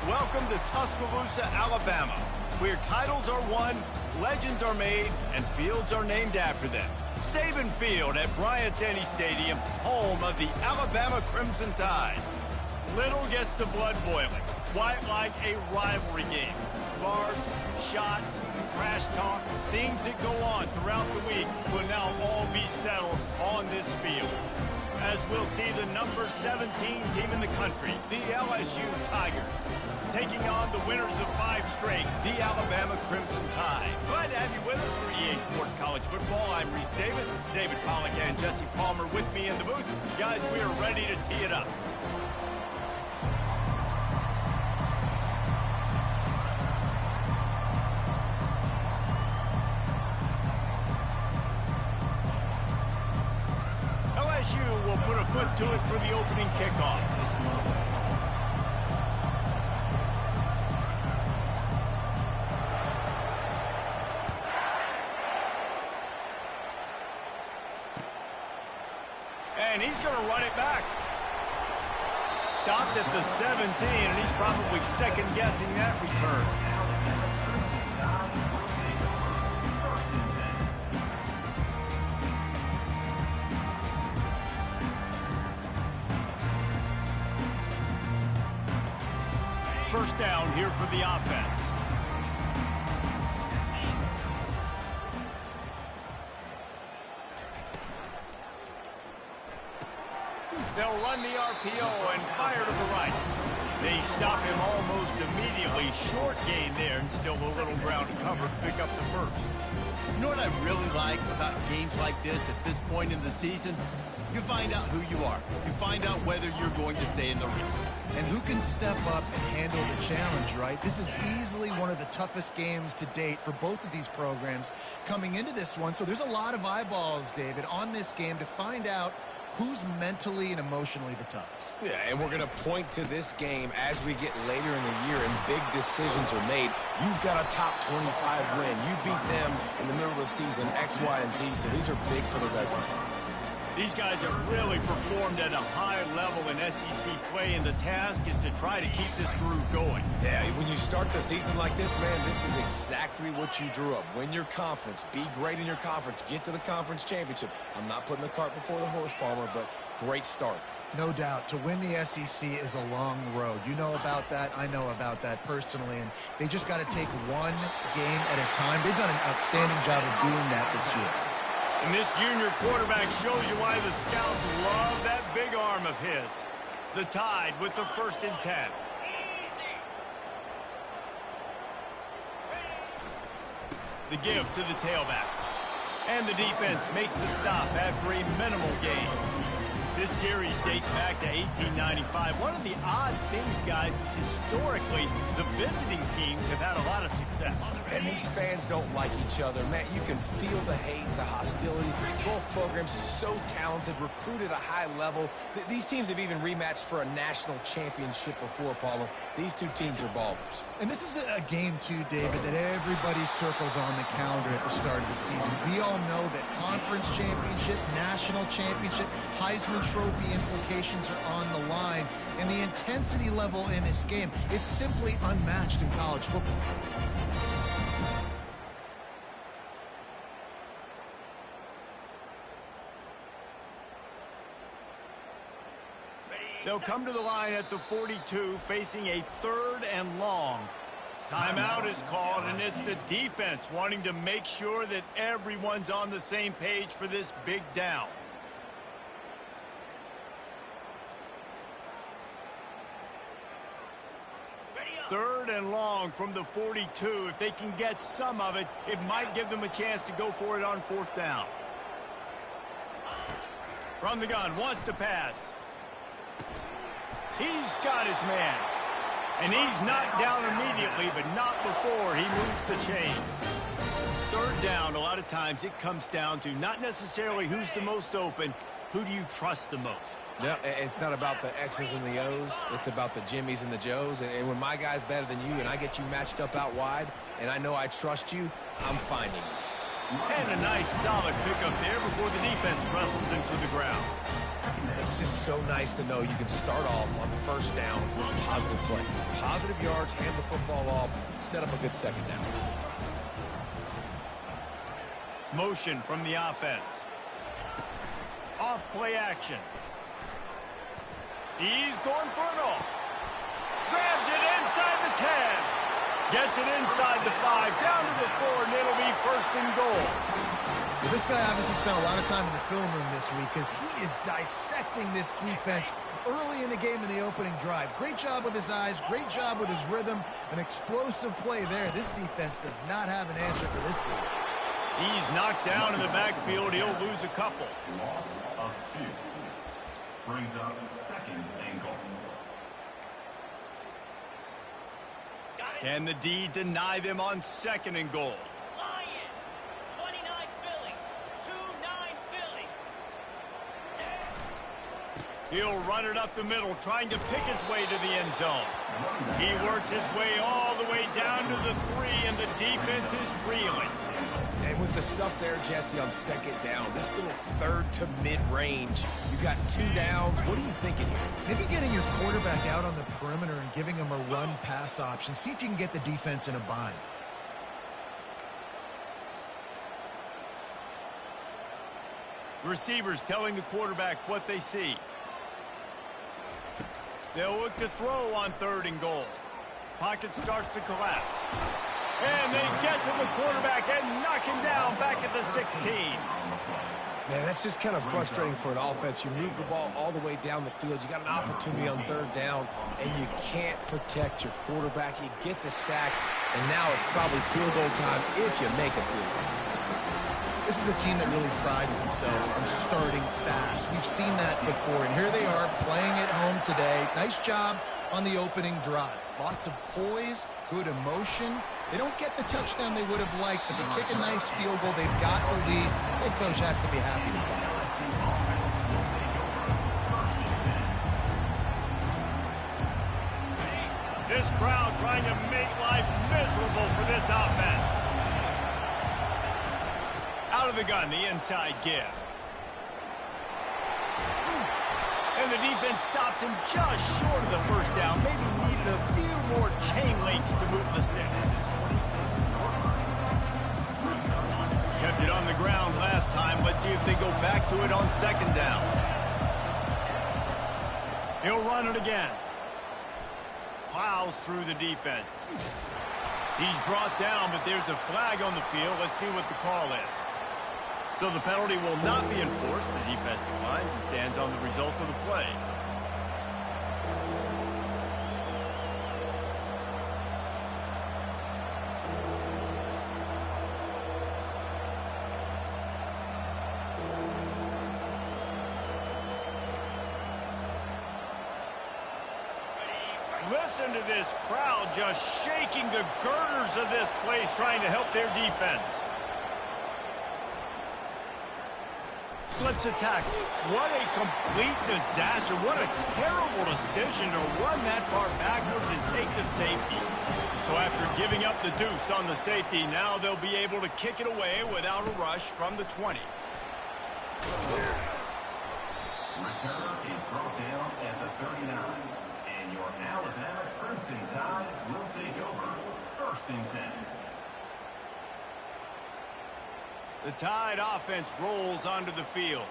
Welcome to Tuscaloosa, Alabama, where titles are won, legends are made, and fields are named after them. Saban Field at Bryant-Denny Stadium, home of the Alabama Crimson Tide. Little gets the blood boiling, quite like a rivalry game. Barbs, shots, trash talk, things that go on throughout the week will now all be settled on this field. As we'll see the number 17 team in the country, the LSU Tigers, taking on the winners of 5 straight, the Alabama Crimson Tide. Glad to have you with us for EA Sports College Football. I'm Reese Davis, David Pollack and Jesse Palmer with me in the booth. Guys, we are ready to tee it up. LSU will put a foot to it for the opening kickoff. And he's going to run it back. Stopped at the 17, and he's probably second-guessing that return. First down here for the offense. They'll run the RPO and fire to the right. They stop him almost immediately. Short gain there and still a little ground to cover to pick up the first. You know what I really like about games like this at this point in the season? You find out who you are. You find out whether you're going to stay in the race. And who can step up and handle the challenge, right? This is easily one of the toughest games to date for both of these programs coming into this one. So there's a lot of eyeballs, David, on this game to find out who's mentally and emotionally the toughest. Yeah, and we're going to point to this game as we get later in the year and big decisions are made. You've got a top 25 win. You beat them in the middle of the season, X, Y, and Z, so these are big for the resume. These guys have really performed at a high level in SEC play, and the task is to try to keep this groove going. Yeah, when you start the season like this, man, this is exactly what you drew up. Win your conference, be great in your conference, get to the conference championship. I'm not putting the cart before the horse, Palmer, but great start. No doubt. To win the SEC is a long road. You know about that. I know about that personally. And they just got to take one game at a time. They've done an outstanding job of doing that this year. And this junior quarterback shows you why the scouts love that big arm of his. The Tide with the 1st and 10. The give to the tailback. And the defense makes the stop after a minimal gain. This series dates back to 1895. One of the odd things, guys, is historically the visiting teams have had a lot of success. And these fans don't like each other. Man, you can feel the hate, the hostility. Both programs so talented, recruited at a high level. These teams have even rematched for a national championship before, Palmer. These two teams are ballers. And this is a game, too, David, that everybody circles on the calendar at the start of the season. We all know that conference championship, national championship, Heisman Trophy implications are on the line. And the intensity level in this game, it's simply unmatched in college football. They'll come to the line at the 42, facing a 3rd and long. Timeout is called, and it's the defense wanting to make sure that everyone's on the same page for this big down. Third and long from the 42. If they can get some of it, it might give them a chance to go for it on 4th down. From the gun, wants to pass. He's got his man. And he's knocked down immediately, but not before he moves the chains. 3rd down, a lot of times it comes down to not necessarily who's the most open, who do you trust the most? Yeah, it's not about the X's and the O's. It's about the Jimmys and the Joes. And when my guy's better than you and I get you matched up out wide and I know I trust you, I'm finding you. And a nice solid pickup there before the defense wrestles him to the ground. It's just so nice to know you can start off on first down with positive plays. Positive yards, hand the football off, set up a good second down. Motion from the offense. Off play action. He's going for it all. Grabs it inside the 10. Gets it inside the 5, down to the 4, and it'll be first and goal. Well, this guy obviously spent a lot of time in the film room this week because he is dissecting this defense early in the game in the opening drive. Great job with his eyes, great job with his rhythm, an explosive play there. This defense does not have an answer for this team. He's knocked down in the backfield. He'll lose a couple. Loss of 2. Brings up second and goal. Can the D deny them on second and goal? Lions, 29 Philly, 2-9 Philly. He'll run it up the middle, trying to pick its way to the end zone. He works his way all the way down to the 3, and the defense is reeling. And with the stuff there, Jesse, on second down, this little third to mid-range, you got 2 downs. What are you thinking here? Maybe getting your quarterback out on the perimeter and giving him a run-pass option. See if you can get the defense in a bind. Receivers telling the quarterback what they see. They'll look to throw on third and goal. Pocket starts to collapse. And they get to the quarterback and knock him down back at the 16. Man, that's just kind of frustrating for an offense. You move the ball all the way down the field. You got an opportunity on third down, and you can't protect your quarterback. You get the sack, and now it's probably field goal time if you make a field goal. This is a team that really prides themselves on starting fast. We've seen that before, and here they are playing at home today. Nice job on the opening drive. Lots of poise, good emotion. They don't get the touchdown they would have liked, but they kick a nice field goal. They've got the lead. Head coach has to be happy with that. This crowd trying to make life miserable for this offense. Out of the gun, the inside give. And the defense stops him just short of the first down. Maybe needed a few more chain links to move the sticks. Kept it on the ground last time. Let's see if they go back to it on second down. He'll run it again. Plows through the defense. He's brought down, but there's a flag on the field. Let's see what the call is. So the penalty will not be enforced. The defense declines and stands on the result of the play. Listen to this crowd just shaking the girders of this place, trying to help their defense. Slips a tackle. What a complete disaster. What a terrible decision to run that far backwards and take the safety. So after giving up the deuce on the safety, now they'll be able to kick it away without a rush from the 20. Return is brought down at the 39. And your Alabama Crimson Tide will take over first and 10. The Tide offense rolls onto the field.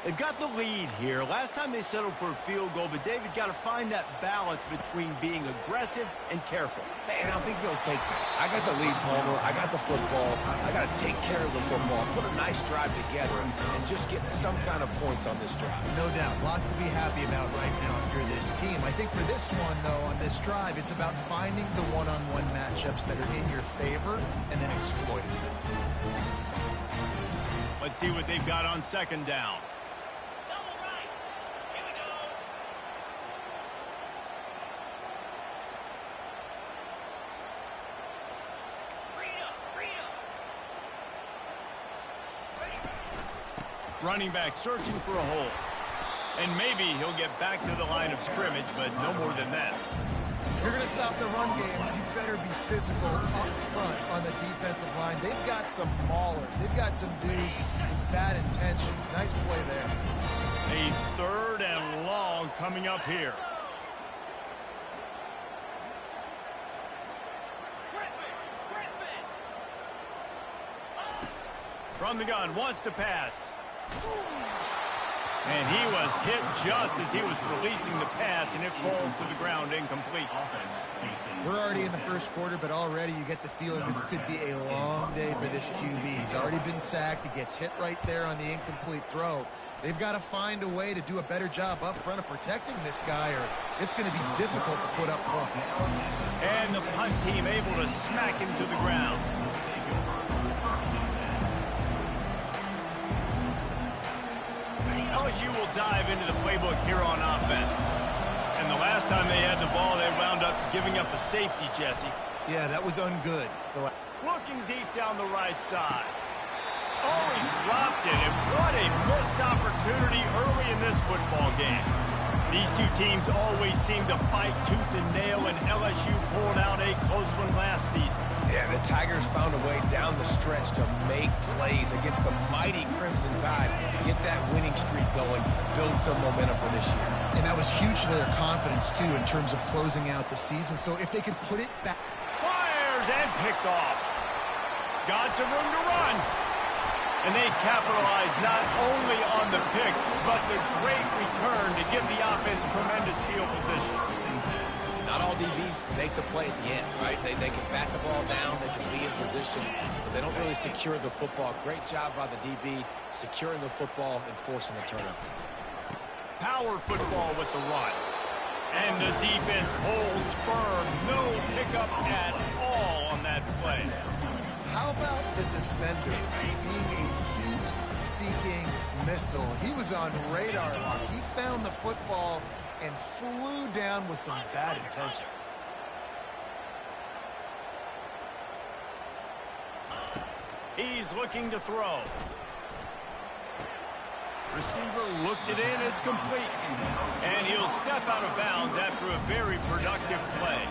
They've got the lead here. Last time they settled for a field goal, but David got to find that balance between being aggressive and careful. Man, I think they'll take that. I got the lead, Palmer. I got the football. I got to take care of the football, put a nice drive together, and just get some kind of points on this drive. No doubt. Lots to be happy about right now if you're this team. I think for this one, though, on this drive, it's about finding the one-on-one matchups that are in your favor and then exploiting them. Let's see what they've got on second down. Double right. Here we go. Freedom. Running back searching for a hole. And maybe he'll get back to the line of scrimmage, but no more than that. If you're going to stop the run game, you better be physical up front on the defensive line. They've got some maulers. They've got some dudes with bad intentions. Nice play there. A 3rd and long coming up here. From the gun, wants to pass. And he was hit just as he was releasing the pass, and it falls to the ground incomplete. We're already in the first quarter, but already you get the feeling this could be a long day for this QB. He's already been sacked. He gets hit right there on the incomplete throw. They've got to find a way to do a better job up front of protecting this guy, or it's going to be difficult to put up points. And the punt team able to smack him to the ground. LSU will dive into the playbook here on offense. And the last time they had the ball, they wound up giving up a safety, Jesse. Yeah, that was ungood. Looking deep down the right side. Oh, he dropped it, and what a missed opportunity early in this football game. These two teams always seem to fight tooth and nail, and LSU pulled out a close one last season. Yeah, the Tigers found a way down the stretch to make plays against the mighty Crimson Tide. Get that winning streak going, build some momentum for this year. And that was huge for their confidence, too, in terms of closing out the season. So if they could put it back. Fires and picked off. Got some room to run. And they capitalized not only on the pick, but the great return to give the offense tremendous field position. Not all DBs make the play at the end, right? They can bat the ball down, they can be in position, but they don't really secure the football. Great job by the DB securing the football and forcing the turnover. Power football with the run. And the defense holds firm. No pickup at all on that play. How about the defender being a heat-seeking missile? He was on radar lock. He found the football and flew down with some bad intentions. He's looking to throw. Receiver looks it in. It's complete. And he'll step out of bounds after a very productive play.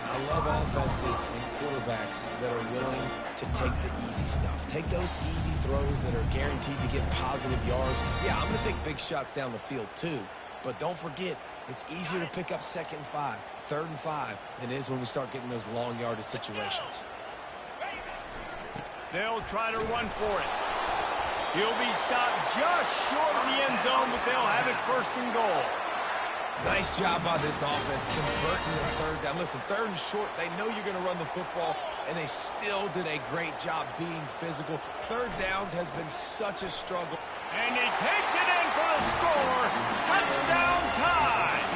I love offenses and quarterbacks that are willing to take the easy stuff. Take those easy throws that are guaranteed to get positive yards. Yeah, I'm going to take big shots down the field too, but don't forget, it's easier to pick up 2nd and 5, 3rd and 5 than it is when we start getting those long yardage situations. They'll try to run for it. He'll be stopped just short of the end zone, but they'll have it 1st and goal. Nice job by this offense converting the 3rd down. Listen, 3rd and short, they know you're going to run the football, and they still did a great job being physical. 3rd downs has been such a struggle. And he takes it in for the score. Touchdown time.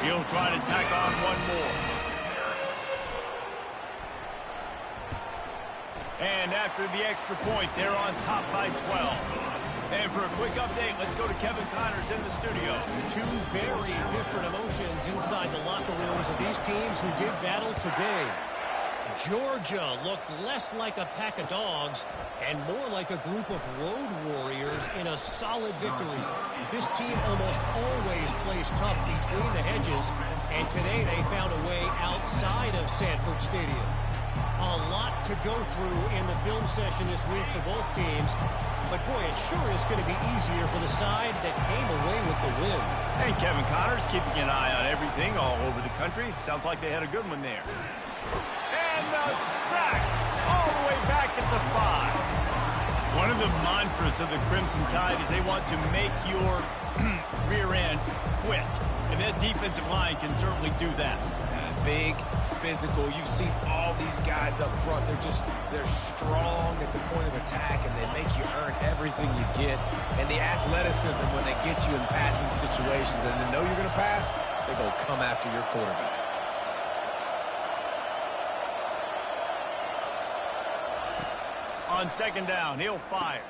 He'll try to tack on one more. And after the extra point, they're on top by 12. And for a quick update, let's go to Kevin Connors in the studio. Two very different emotions inside the locker rooms of these teams who did battle today. Georgia looked less like a pack of dogs and more like a group of road warriors in a solid victory. This team almost always plays tough between the hedges, and today they found a way outside of Sanford Stadium. A lot to go through in the film session this week for both teams, but boy, it sure is going to be easier for the side that came away with the win. And Kevin Connors keeping an eye on everything all over the country. Sounds like they had a good one there. And the sack all the way back at the 5. One of the mantras of the Crimson Tide is they want to make your rear end quit. And that defensive line can certainly do that. Big, physical. You've seen all these guys up front. They're strong at the point of attack, and they make you earn everything you get. And the athleticism when they get you in passing situations and they know you're going to pass, they're going to come after your quarterback. On 2nd down, he'll fire.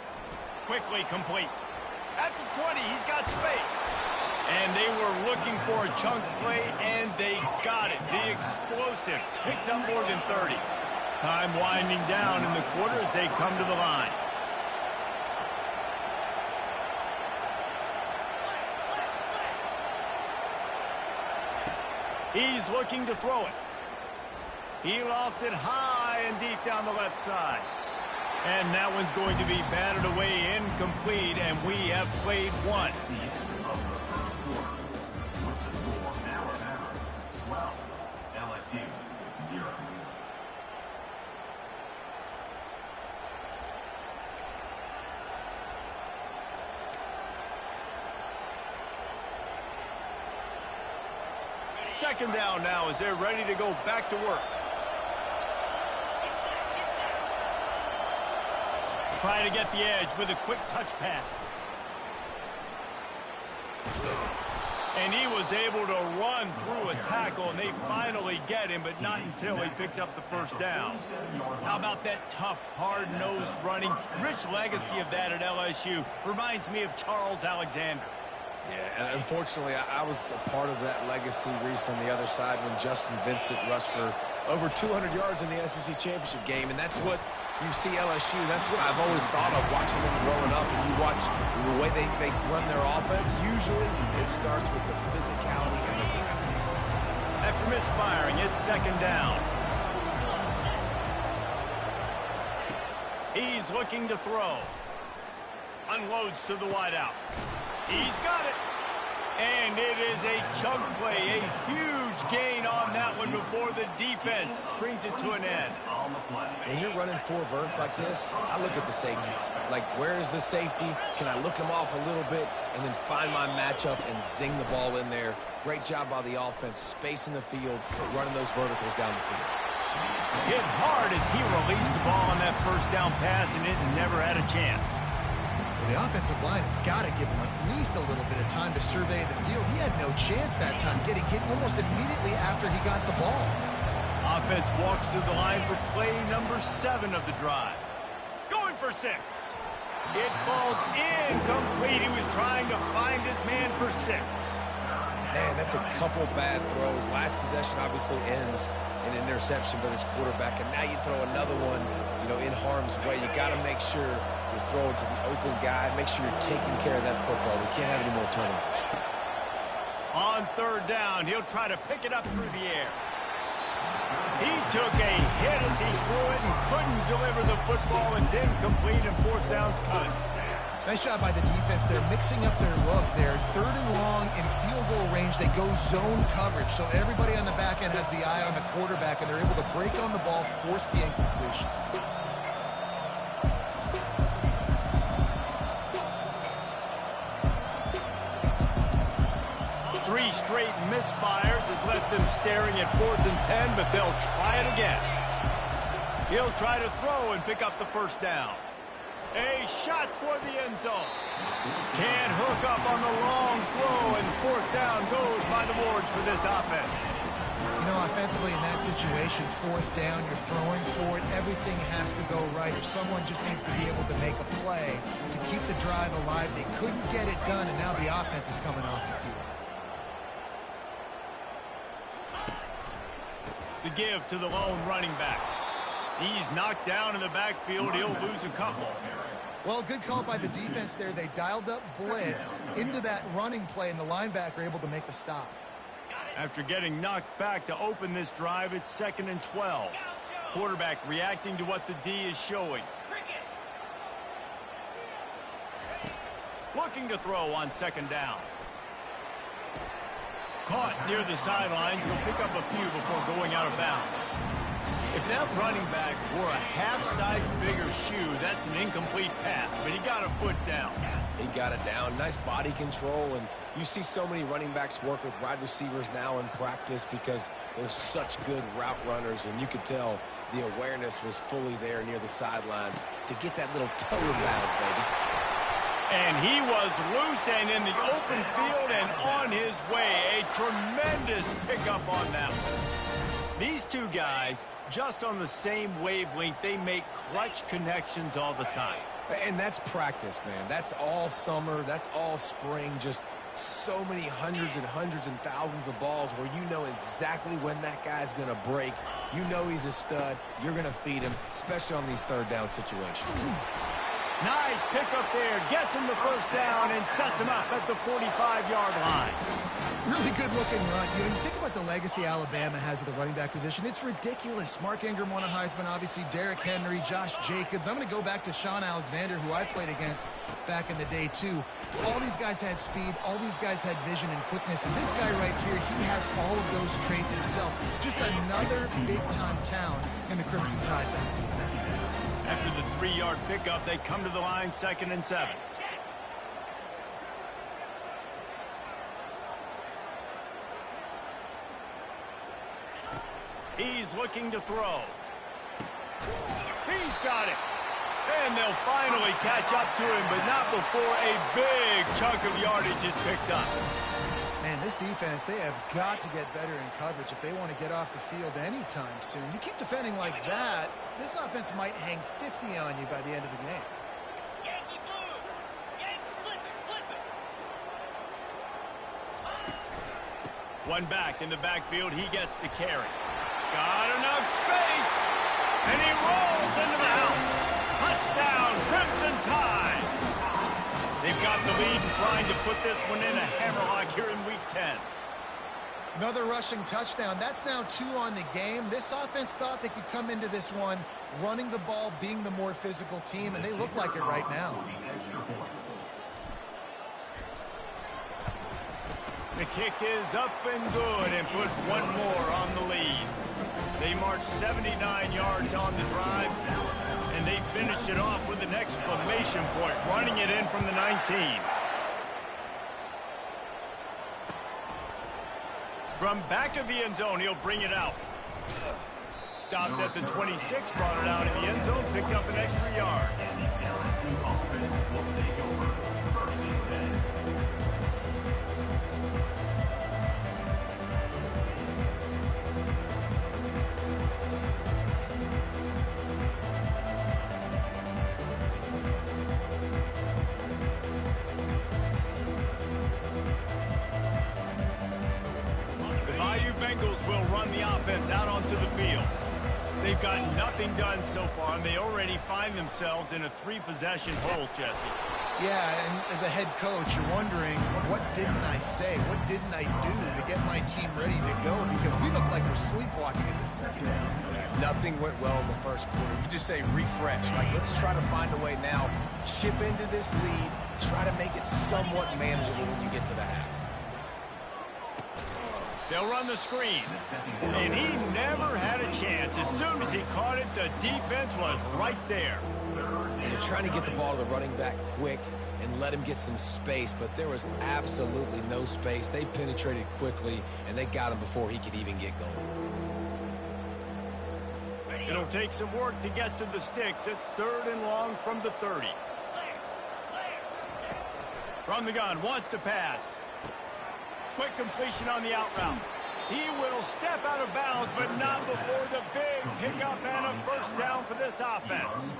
Quickly complete. At the 20, he's got space. And they were looking for a chunk play, and they got it. The explosive picks up more than 30. Time winding down in the quarter as they come to the line. He's looking to throw it. He lost it high and deep down the left side. And that one's going to be batted away incomplete, and we have played one. Alabama 12, LSU 0. Second down now as they're ready to go back to work. Trying to get the edge with a quick touch pass. And he was able to run through a tackle, and they finally get him, but not until he picks up the first down. How about that tough, hard-nosed running? Rich legacy of that at LSU. Reminds me of Charles Alexander. Yeah, and unfortunately, I was a part of that legacy, Reese, on the other side when Justin Vincent rushed for over 200 yards in the SEC championship game, and that's what you see LSU. That's what I've always thought of watching them growing up, and you watch the way they run their offense. Usually, it starts with the physicality and the ground. After misfiring, it's second down. He's looking to throw. Unloads to the wideout. He's got it. And it is a chunk play, a huge gain on that one before the defense brings it to an end. When you're running 4 verts like this, I look at the safeties. Like, where is the safety? Can I look him off a little bit and then find my matchup and zing the ball in there? Great job by the offense, spacing the field, running those verticals down the field. Hit hard as he released the ball on that first down pass, and it never had a chance. The offensive line has got to give him at least a little bit of time to survey the field. He had no chance that time, getting hit almost immediately after he got the ball. Offense walks to the line for play number 7 of the drive. Going for 6. It falls incomplete. He was trying to find his man for 6. Man, that's a couple bad throws. Last possession obviously ends in an interception by this quarterback, and now you throw another one, in harm's way. You got to make sure you're throwing to the open guy. Make sure you're taking care of that football. We can't have any more turnovers. On third down, he'll try to pick it up through the air. He took a hit as he threw it and couldn't deliver the football. It's incomplete, and fourth down's coming. Nice job by the defense. They're mixing up their look. They're third and long in field goal range. They go zone coverage, so everybody on the back end has the eye on the quarterback, and they're able to break on the ball, force the incompletion. 3 straight misfires has left them staring at 4th and 10, but they'll try it again. He'll try to throw and pick up the first down. A shot toward the end zone. Can't hook up on the long throw, and fourth down goes by the boards for this offense. Offensively in that situation, fourth down, you're throwing for it. Everything has to go right, or someone just needs to be able to make a play to keep the drive alive. They couldn't get it done, and now the offense is coming off the field. The give to the lone running back. He's knocked down in the backfield. He'll lose a couple. Well, good call by the defense there. They dialed up blitz into that running play, and the linebacker able to make the stop. After getting knocked back to open this drive, it's 2nd and 12. Quarterback reacting to what the D is showing. Looking to throw on 2nd down. Caught near the sidelines. He'll pick up a few before going out of bounds. If that running back wore a half-size bigger shoe, that's an incomplete pass, but he got a foot down. He got it down. Nice body control, and you see so many running backs work with wide receivers now in practice because they're such good route runners, and you could tell the awareness was fully there near the sidelines to get that little toe in bounds, baby. And he was loose and in the open field and on his way. A tremendous pickup on that one. These two guys, just on the same wavelength, they make clutch connections all the time. And that's practice, man. That's all summer. That's all spring. Just so many hundreds and thousands of balls where you know exactly when that guy's going to break. You know he's a stud. You're going to feed him, especially on these third down situations. Nice pickup there. Gets him the first down and sets him up at the 45-yard line. Really good-looking run. You know, you think about the legacy Alabama has at the running back position. It's ridiculous. Mark Ingram won a Heisman, obviously. Derrick Henry, Josh Jacobs. I'm going to go back to Sean Alexander, who I played against back in the day, too. All these guys had speed. All these guys had vision and quickness. And this guy right here, he has all of those traits himself. Just another big-time talent in the Crimson Tide backfield. After the 3-yard pickup, they come to the line, 2nd and 7. He's looking to throw. He's got it. And they'll finally catch up to him, but not before a big chunk of yardage is picked up. Man, this defense, they have got to get better in coverage if they want to get off the field anytime soon. You keep defending like that, this offense might hang 50 on you by the end of the game. Yankee blue. Yankee, flip it. One back in the backfield, he gets to carry. Got enough space, and he rolls into the house. Touchdown, Crimson Tide. They've got the lead and trying to put this one in a hammerlock here in Week 10. Another rushing touchdown. That's now 2 on the game. This offense thought they could come into this one running the ball, being the more physical team, and they look like it right now. The kick is up and good and put one more on the lead. They marched 79 yards on the drive, and they finished it off with an exclamation point, running it in from the 19. From back of the end zone, he'll bring it out. Stopped at the 26, brought it out in the end zone, picked up an extra yard. LSU offense will take over. 1st and 10. Bengals will run the offense out onto the field. They've got nothing done so far, and they already find themselves in a 3-possession hole, Jesse. Yeah, and as a head coach, you're wondering, what didn't I say? What didn't I do to get my team ready to go? Because we look like we're sleepwalking at this point. Yeah, nothing went well in the first quarter. You just say refresh. Like, let's try to find a way now. Chip into this lead. Try to make it somewhat manageable when you get to the half. They'll run the screen, and he never had a chance. As soon as he caught it, the defense was right there. And they're trying to get the ball to the running back quick and let him get some space, but there was absolutely no space. They penetrated quickly, and they got him before he could even get going. It'll take some work to get to the sticks. It's 3rd and long from the 30. From the gun, wants to pass. Quick completion on the out route. He will step out of bounds, but not before the big pickup and a 1st down for this offense.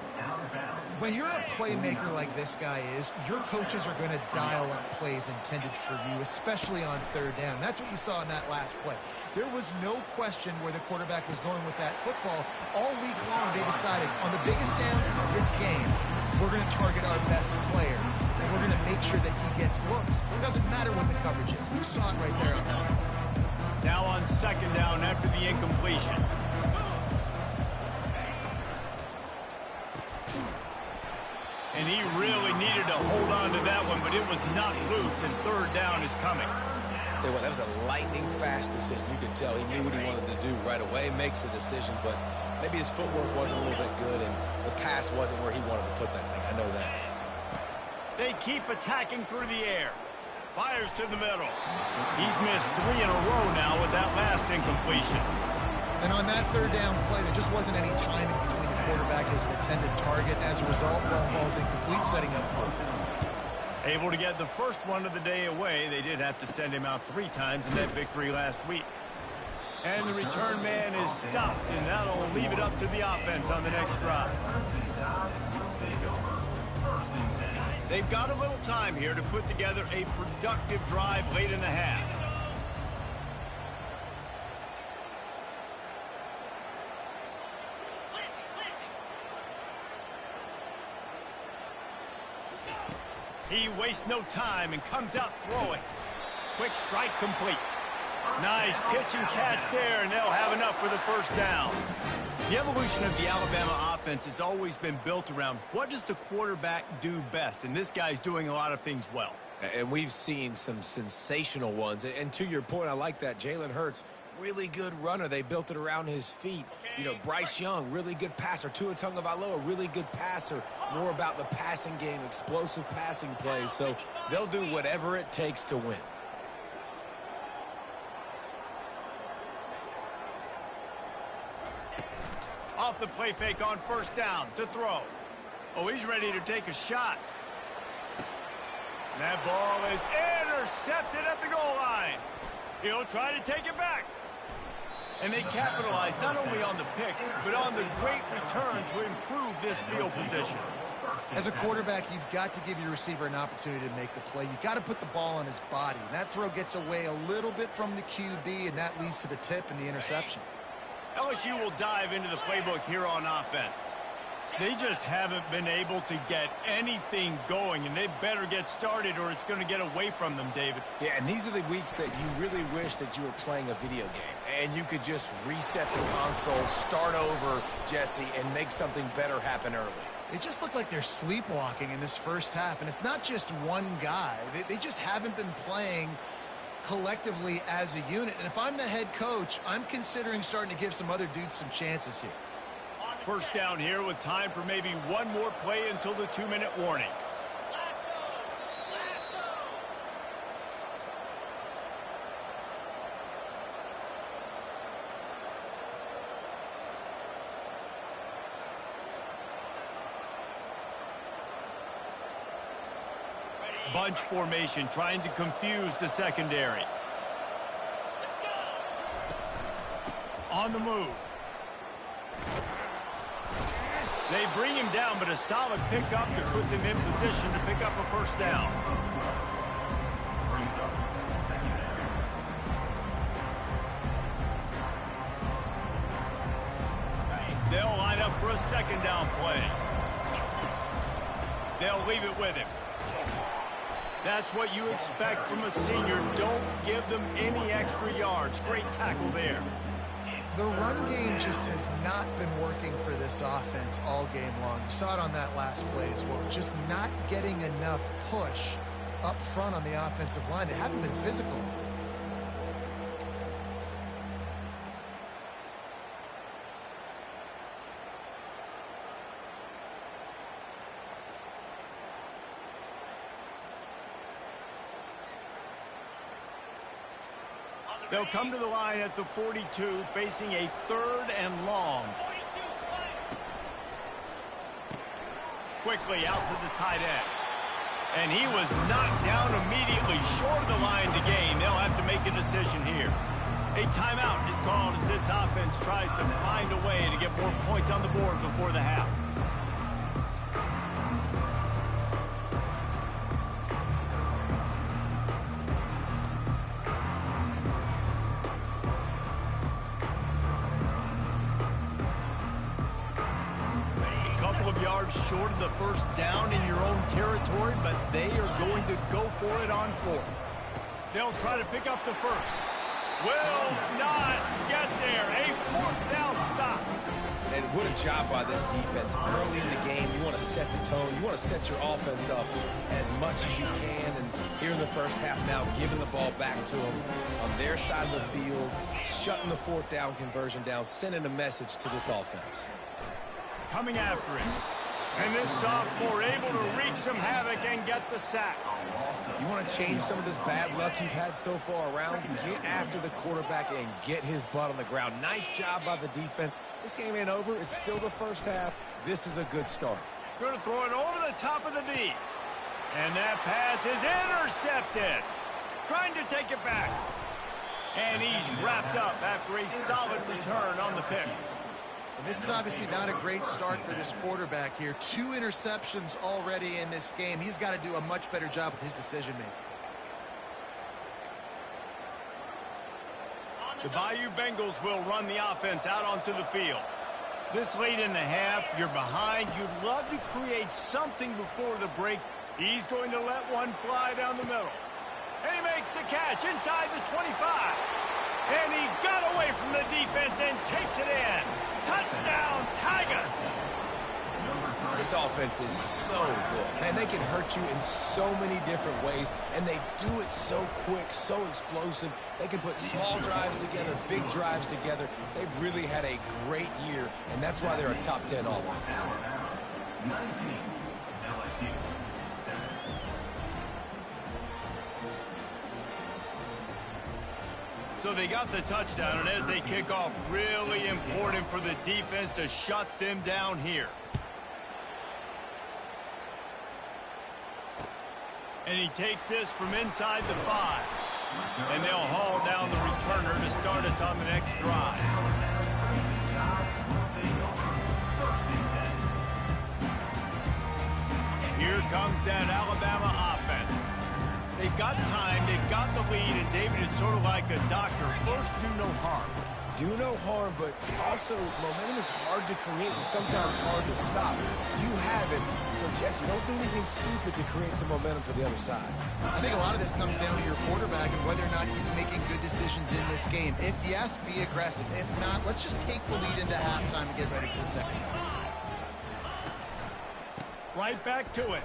When you're a playmaker like this guy is, your coaches are going to dial up plays intended for you, especially on 3rd down. That's what you saw in that last play. There was no question where the quarterback was going with that football. All week long, they decided on the biggest downs of this game, we're going to target our best player. And we're going to make sure that he gets looks. It doesn't matter what the coverage is. You saw it right there on that. Now on 2nd down after the incompletion. And he really needed to hold on to that one, but it was not loose, and 3rd down is coming. Tell you what, that was a lightning-fast decision. You could tell he knew what he wanted to do right away, makes the decision, but maybe his footwork wasn't a little bit good, and the pass wasn't where he wanted to put that thing. I know that. They keep attacking through the air. Fires to the middle. He's missed 3 in a row now with that last incompletion. And on that 3rd down play, there just wasn't any timing between the quarterback and his intended target. As a result, ball falls incomplete, setting up 4th. Able to get the first one of the day away. They did have to send him out 3 times in that victory last week. And the return man is stopped, and that'll leave it up to the offense on the next drive. They've got a little time here to put together a productive drive late in the half. He wastes no time and comes out throwing. Quick strike complete. Nice pitch and catch there, and they'll have enough for the first down. The evolution of the Alabama offense has always been built around what does the quarterback do best, and this guy's doing a lot of things well. And we've seen some sensational ones. And to your point, I like that. Jalen Hurts, really good runner. They built it around his feet. You know, Bryce Young, really good passer. Tua Tagovailoa, really good passer. More about the passing game, explosive passing plays. So they'll do whatever it takes to win. Off the play fake on first down to throw. Oh, he's ready to take a shot. That ball is intercepted at the goal line. He'll try to take it back. And they capitalize not only on the pick, but on the great return to improve this field position. As a quarterback, you've got to give your receiver an opportunity to make the play. You've got to put the ball on his body. And that throw gets away a little bit from the QB, and that leads to the tip and the interception. LSU will dive into the playbook here on offense. They just haven't been able to get anything going, and they better get started or it's going to get away from them, David. Yeah, and these are the weeks that you really wish that you were playing a video game and you could just reset the console, start over, Jesse, and make something better happen early. They just look like they're sleepwalking in this first half, and it's not just one guy. They just haven't been playing collectively as a unit. And if I'm the head coach, I'm considering starting to give some other dudes some chances here. First down here with time for maybe one more play until the 2-minute warning. Bunch formation trying to confuse the secondary. On the move. They bring him down, but a solid pickup to put them in position to pick up a first down. They'll line up for a second down play. They'll leave it with him. That's what you expect from a senior. Don't give them any extra yards. Great tackle there. The run game just has not been working for this offense all game long. You saw it on that last play as well. Just not getting enough push up front on the offensive line. They haven't been physical. They'll come to the line at the 42, facing a 3rd and long. Quickly out to the tight end. And he was knocked down immediately short of the line to gain. They'll have to make a decision here. A timeout is called as this offense tries to find a way to get more points on the board before the half. Short of the first down in your own territory, but they are going to go for it on 4th. They'll try to pick up the first. Will not get there. A 4th down stop. And what a job by this defense. Early in the game, you want to set the tone. You want to set your offense up as much as you can. And here in the first half now, giving the ball back to them on their side of the field, shutting the 4th down conversion down, sending a message to this offense. Coming after him. And this sophomore able to wreak some havoc and get the sack. You want to change some of this bad luck you've had so far around? Get after the quarterback and get his butt on the ground. Nice job by the defense. This game ain't over. It's still the first half. This is a good start. Going to throw it over the top of the D. And that pass is intercepted. Trying to take it back. And he's wrapped up after a solid return on the pick. And this is obviously not a great start for this quarterback here. 2 interceptions already in this game. He's got to do a much better job with his decision-making. The Bayou Bengals will run the offense out onto the field. This late in the half, you're behind. You'd love to create something before the break. He's going to let one fly down the middle. And he makes the catch inside the 25. And he got away from the defense and takes it in. Touchdown, Tigers! This offense is so good. Man, they can hurt you in so many different ways, and they do it so quick, so explosive. They can put small drives together, big drives together. They've really had a great year, and that's why they're a top 10 offense. 19, LSU 7. So they got the touchdown, and as they kick off, really important for the defense to shut them down here. And he takes this from inside the 5. And they'll haul down the returner to start us on the next drive. Here comes that Alabama offense. They've got time, they've got the lead, and David, it's sort of like a doctor. First, do no harm. Do no harm, but also momentum is hard to create and sometimes hard to stop. You have it, so Jesse, don't do anything stupid to create some momentum for the other side. I think a lot of this comes down to your quarterback and whether or not he's making good decisions in this game. If yes, be aggressive. If not, let's just take the lead into halftime and get ready for the second half. Right back to it.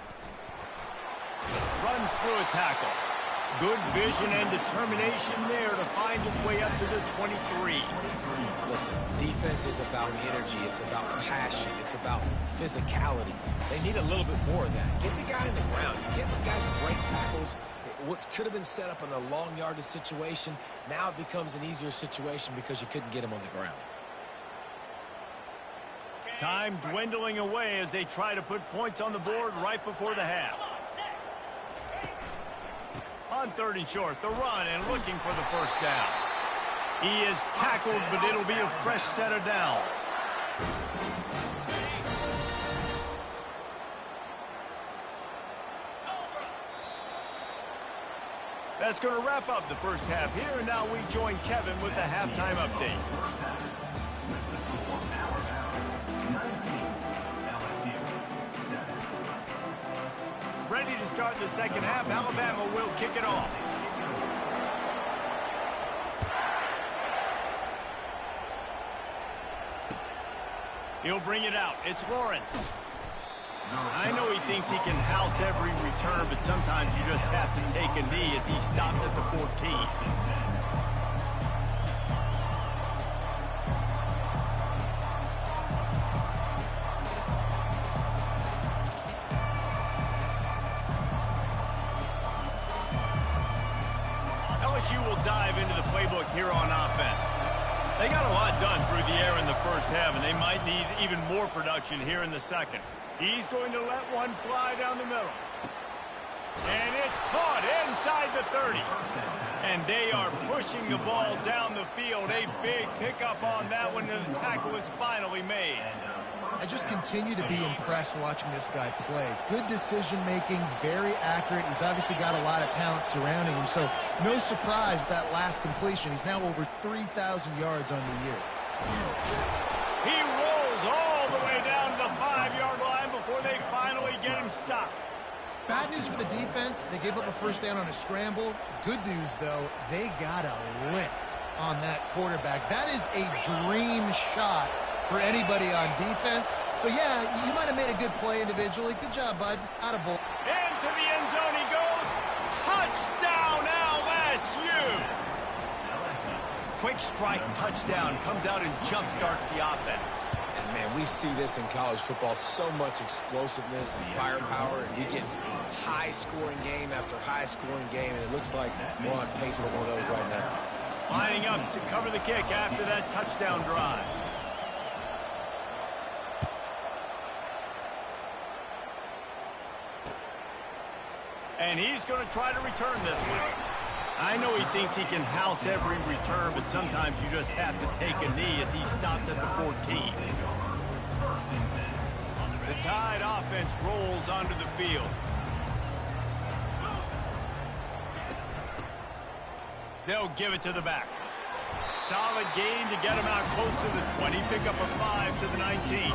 Runs through a tackle. Good vision and determination there to find his way up to the 23. Listen, defense is about energy. It's about passion. It's about physicality. They need a little bit more of that. Get the guy in the ground. You can't let guys break tackles. What could have been set up in a long yardage situation, now it becomes an easier situation because you couldn't get him on the ground. Time dwindling away as they try to put points on the board right before the half. On 3rd and short, the run and looking for the first down. He is tackled, but it'll be a fresh set of downs. That's going to wrap up the first half here, and now we join Kevin with the halftime update. Ready to start the second half. Alabama will kick it off. He'll bring it out. It's Lawrence. I know he thinks he can house every return, but sometimes you just have to take a knee as he stopped at the 14. LSU will dive into the playbook here on offense. They got a lot done through the air in the first half, and they might need even more production here in the second. He's going to let one fly down the middle. And it's caught inside the 30. And they are pushing the ball down the field. A big pickup on that one, and the tackle is finally made. I just continue to be impressed watching this guy play. Good decision-making, very accurate. He's obviously got a lot of talent surrounding him, so no surprise with that last completion. He's now over 3,000 yards on the year. He rolls all the way down to the 5-yard line before they finally get him stopped. Bad news for the defense. They gave up a first down on a scramble. Good news, though, they got a lick on that quarterback. That is a dream shot for anybody on defense. So, yeah, you might have made a good play individually. Good job, bud. Attaboy. Into the end zone he goes. Touchdown, LSU. Quick strike touchdown comes out and jump-starts the offense. And, man, we see this in college football, so much explosiveness and firepower, and we get high-scoring game after high-scoring game, and it looks like we're on pace for one of those right now. Lining up to cover the kick after that touchdown drive. And he's going to try to return this one. I know he thinks he can house every return, but sometimes you just have to take a knee as he stopped at the 14. The Tide offense rolls onto the field. They'll give it to the back. Solid gain to get him out close to the 20. Pick up a 5 to the 19.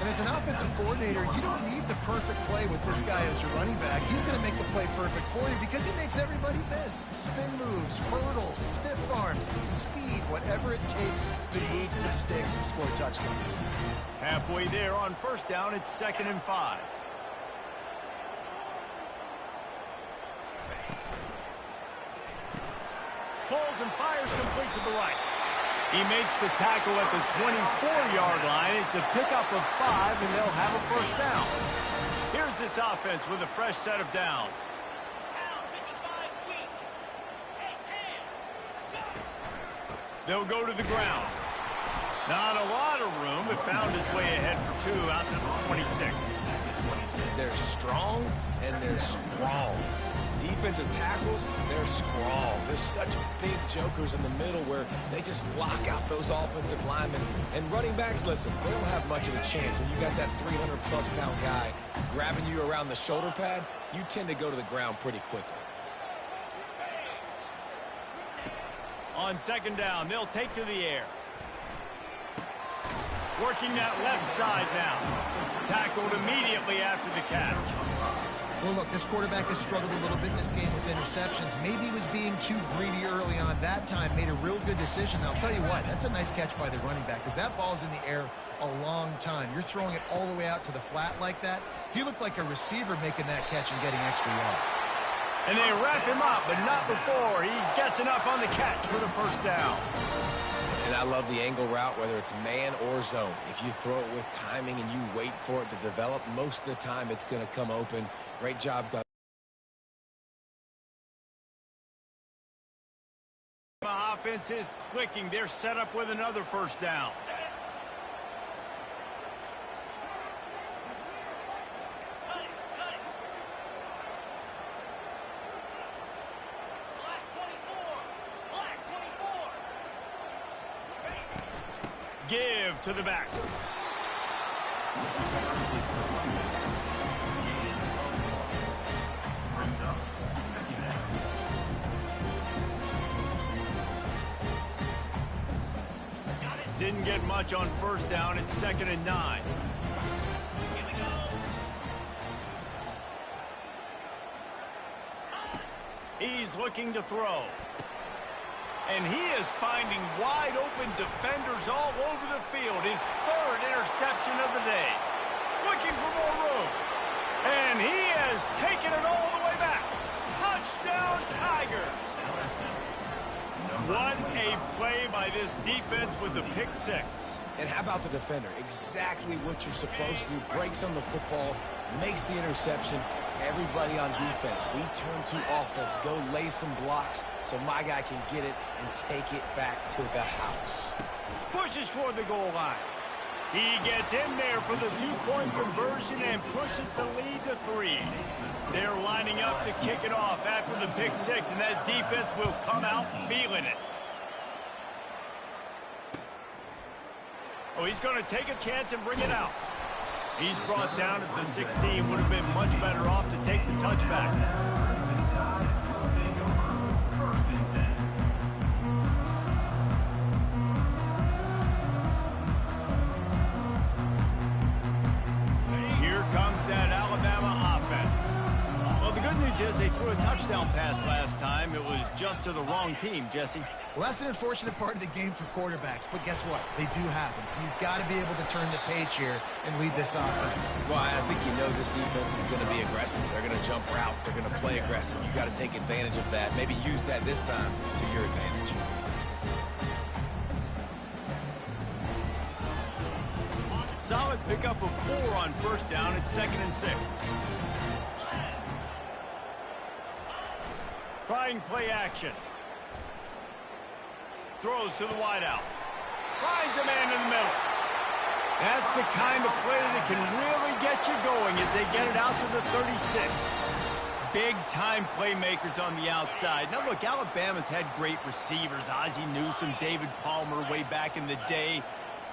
And as an offensive coordinator, you don't need the perfect play with this guy as your running back. He's going to make the play perfect for you because he makes everybody miss. Spin moves, hurdles, stiff arms, speed, whatever it takes to move the sticks and score touchdowns. Halfway there on first down, it's 2nd and 5. Pulls and fires complete to the right. He makes the tackle at the 24-yard line. It's a pickup of 5, and they'll have a first down. Here's this offense with a fresh set of downs. They'll go to the ground. Not a lot of room, but found his way ahead for 2 out to the 26. They're strong, and they're strong. Defensive tackles, they're scrawl. There's such big jokers in the middle where they just lock out those offensive linemen. And running backs, listen, they don't have much of a chance. When you got that 300-plus pound guy grabbing you around the shoulder pad, you tend to go to the ground pretty quickly. On 2nd down, they'll take to the air. Working that left side now. Tackled immediately after the catch. Well, look, this quarterback has struggled a little bit in this game with interceptions. Maybe he was being too greedy early on. That time made a real good decision. And I'll tell you what, that's a nice catch by the running back because that ball's in the air a long time. You're throwing it all the way out to the flat like that. He looked like a receiver making that catch and getting extra yards. And they wrap him up, but not before he gets enough on the catch for the first down. And I love the angle route, whether it's man or zone. If you throw it with timing and you wait for it to develop, most of the time it's going to come open. Great job, guys. The offense is clicking. They're set up with another first down. Give to the back. Didn't get much on first down. It's 2nd and 9. He's looking to throw. And he is finding wide open defenders all over the field. His 3rd interception of the day. Looking for more room. And he has taken it all the way back. Touchdown, Tigers. What a play by this defense with the pick 6. And how about the defender? Exactly what you're supposed to. Breaks on the football, makes the interception. Everybody on defense, we turn to offense. Go lay some blocks so my guy can get it and take it back to the house. Pushes for the goal line. He gets in there for the 2-point conversion and pushes the lead to 3. They're lining up to kick it off after the pick 6, and that defense will come out feeling it. Oh, he's going to take a chance and bring it out. He's brought down at the 16. Would have been much better off to take the touchback. Here comes that Alabama offense. Well, the good news is they threw a touchdown pass last time. It was just to the wrong team, Jesse. Well, that's an unfortunate part of the game for quarterbacks, but guess what? They do happen, so you've got to be able to turn the page here and lead this offense. Well, I think you know this defense is going to be aggressive. They're going to jump routes. They're going to play aggressive. You've got to take advantage of that. Maybe use that this time to your advantage. Solid pickup of 4 on first down. It's 2nd and 6. Trying play action. Throws to the wideout. Finds a man in the middle. That's the kind of play that can really get you going as they get it out to the 36. Big-time playmakers on the outside. Now, look, Alabama's had great receivers. Ozzie Newsome, David Palmer way back in the day.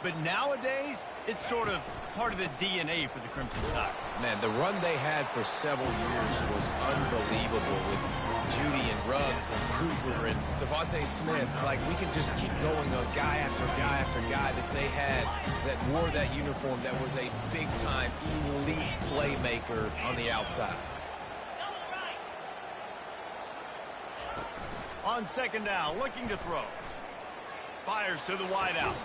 But nowadays, it's sort of part of the DNA for the Crimson Tide. Man, the run they had for several years was unbelievable with Judy and Ruggs and Cooper and Devontae Smith. Like, we can just keep going on guy after guy after guy that they had that wore that uniform that was a big-time elite playmaker on the outside. On second down, looking to throw. Fires to the wideout.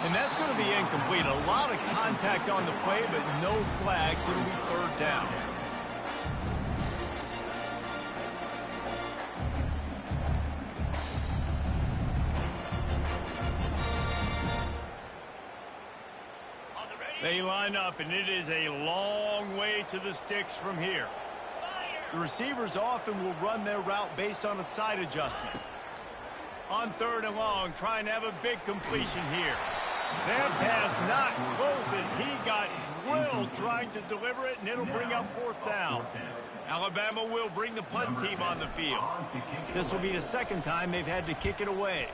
And that's going to be incomplete. A lot of contact on the play, but no flags. It'll be third down. They line up, and it is a long way to the sticks from here. The receivers often will run their route based on a side adjustment. On third and long, trying to have a big completion here. That pass not close as he got drilled trying to deliver it, and it'll bring up fourth down. Alabama will bring the punt team on the field. This will be the second time they've had to kick it away.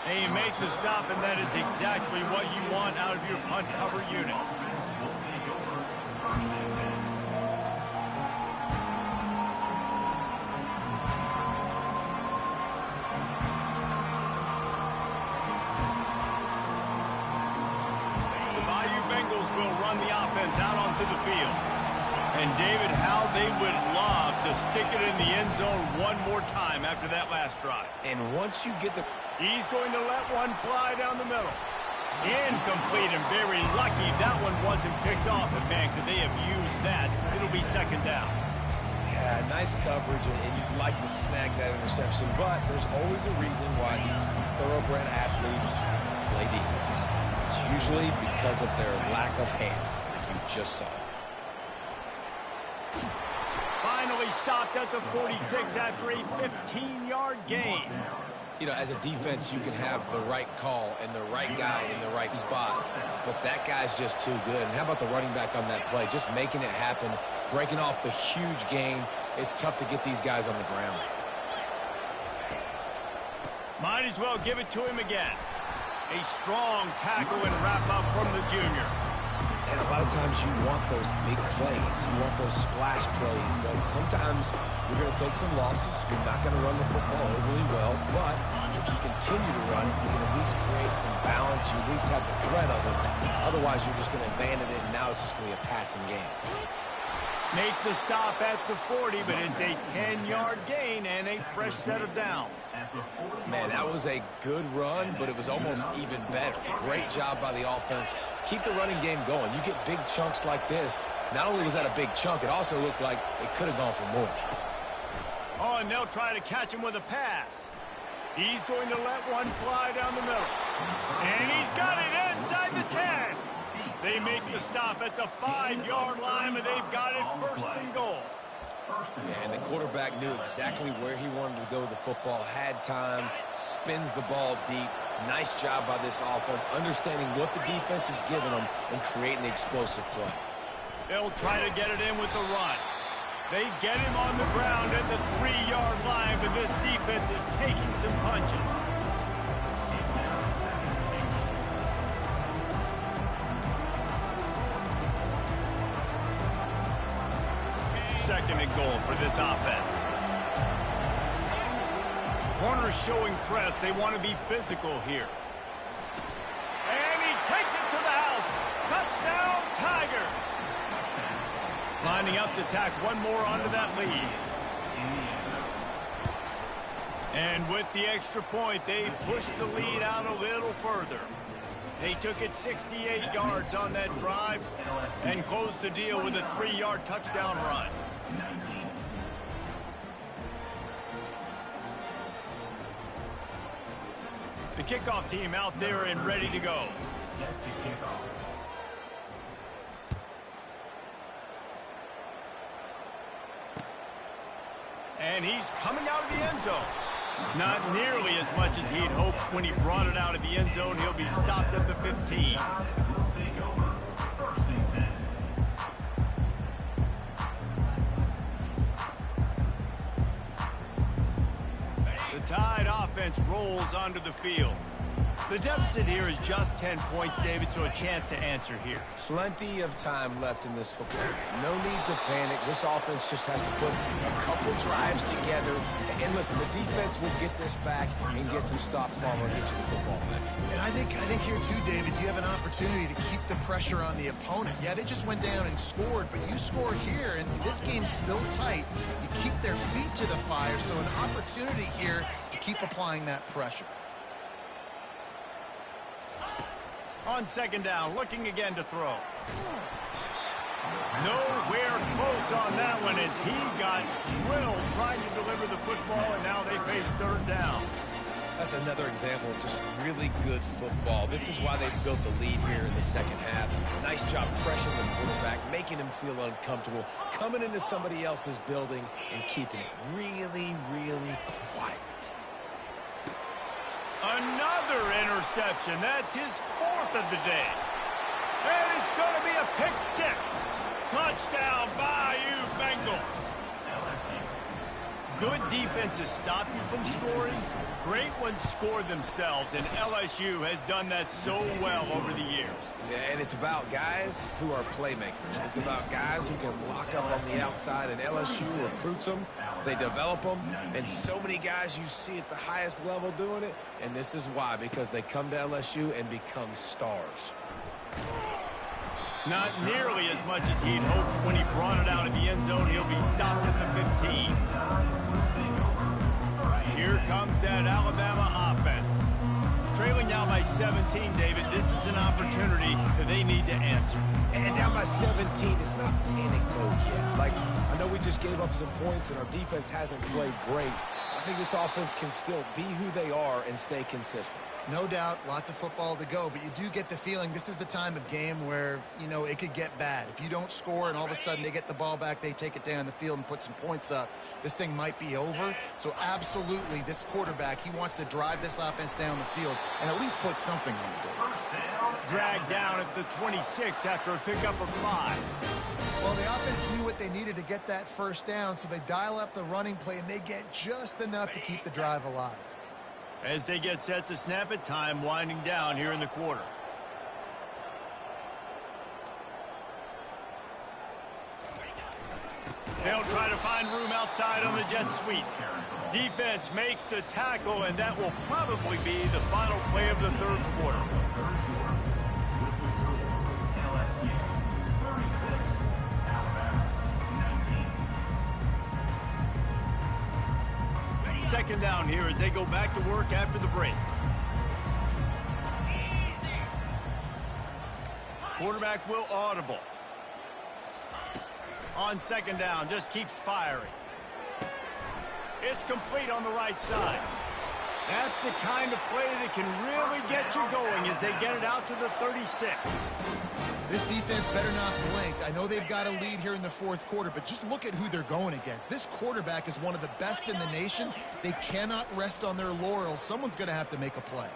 And you make the stop, and that is exactly what you want out of your punt cover unit. Will run the offense out onto the field. And David, how they would love to stick it in the end zone one more time after that last drive. And once you get the... He's going to let one fly down the middle. Incomplete, and very lucky that one wasn't picked off. And man, could they have used that? It'll be second down. Yeah, nice coverage, and you'd like to snag that interception, but there's always a reason why these thoroughbred athletes play defense. It's usually because of their lack of hands, like you just saw. Finally stopped at the 46 after a 15-yard gain. You know, as a defense, you can have the right call and the right guy in the right spot, but that guy's just too good. And how about the running back on that play? Just making it happen, breaking off the huge gain. It's tough to get these guys on the ground. Might as well give it to him again. A strong tackle and wrap up from the junior. And a lot of times you want those big plays. You want those splash plays. But sometimes you're going to take some losses. You're not going to run the football overly well. But if you continue to run it, you can at least create some balance. You at least have the threat of it. Otherwise, you're just going to abandon it, and now it's just going to be a passing game. Make the stop at the 40, but it's a 10-yard gain and a fresh set of downs. Man, that was a good run, but it was almost even better. Great job by the offense. Keep the running game going. You get big chunks like this. Not only was that a big chunk, it also looked like it could have gone for more. Oh, and they'll try to catch him with a pass. He's going to let one fly down the middle. And he's got it inside the 10. They make the stop at the 5-yard line, and they've got it first and goal. And the quarterback knew exactly where he wanted to go with the football, had time, spins the ball deep. Nice job by this offense, understanding what the defense is giving them and creating the explosive play. They'll try to get it in with the run. They get him on the ground at the 3-yard line, but this defense is taking some punches. Second and goal for this offense. Corners showing press. They want to be physical here. And he takes it to the house. Touchdown, Tigers. Lining up to tack one more onto that lead. And with the extra point, they pushed the lead out a little further. They took it 68 yards on that drive and closed the deal with a 3-yard touchdown run. The kickoff team out there and ready to go. And he's coming out of the end zone. Not nearly as much as he'd hoped when he brought it out of the end zone. He'll be stopped at the 15. Tide offense rolls onto the field. The deficit here is just 10 points, David, so a chance to answer here. Plenty of time left in this football game. No need to panic. This offense just has to put a couple drives together. And listen, the defense will get this back and get some stops following each of the football back. And I think here too, David, you have an opportunity to keep the pressure on the opponent. Yeah, they just went down and scored, but you score here, and this game's still tight. You keep their feet to the fire, so an opportunity here to keep applying that pressure. On second down, looking again to throw. Nowhere close on that one as he got drilled trying to deliver the football, and now they face third down. That's another example of just really good football. This is why they built the lead here in the second half. Nice job pressuring the quarterback, making him feel uncomfortable, coming into somebody else's building and keeping it really, really quiet. Another interception. That's his fourth of the day. And it's going to be a pick six. Touchdown, Bayou Bengals. Good defenses stop you from scoring. Great ones score themselves, and LSU has done that so well over the years. Yeah, and it's about guys who are playmakers. It's about guys who can lock up on the outside, and LSU recruits them. They develop them, and so many guys you see at the highest level doing it, and this is why, because they come to LSU and become stars. Not nearly as much as he'd hoped when he brought it out of the end zone. He'll be stopped at the 15. Here comes that Alabama offense. Trailing now by 17, David. This is an opportunity that they need to answer. And down by 17, it's not panic mode yet. Like, I know we just gave up some points and our defense hasn't played great. I think this offense can still be who they are and stay consistent. No doubt, lots of football to go, but you do get the feeling this is the time of game where, you know, it could get bad. If you don't score and all of a sudden they get the ball back, they take it down the field and put some points up, this thing might be over. So absolutely, this quarterback, he wants to drive this offense down the field and at least put something on the board. Dragged down at the 26 after a pickup of 5. Well, the offense knew what they needed to get that first down, so they dial up the running play and they get just enough to keep the drive alive. As they get set to snap it, time winding down here in the quarter. They'll try to find room outside on the jet sweep. Defense makes the tackle, and that will probably be the final play of the third quarter. Second down here as they go back to work after the break. Quarterback will audible. On second down, just keeps firing. It's complete on the right side. That's the kind of play that can really get you going as they get it out to the 36. This defense better not blink. I know they've got a lead here in the fourth quarter, but just look at who they're going against. This quarterback is one of the best in the nation. They cannot rest on their laurels. Someone's going to have to make a play.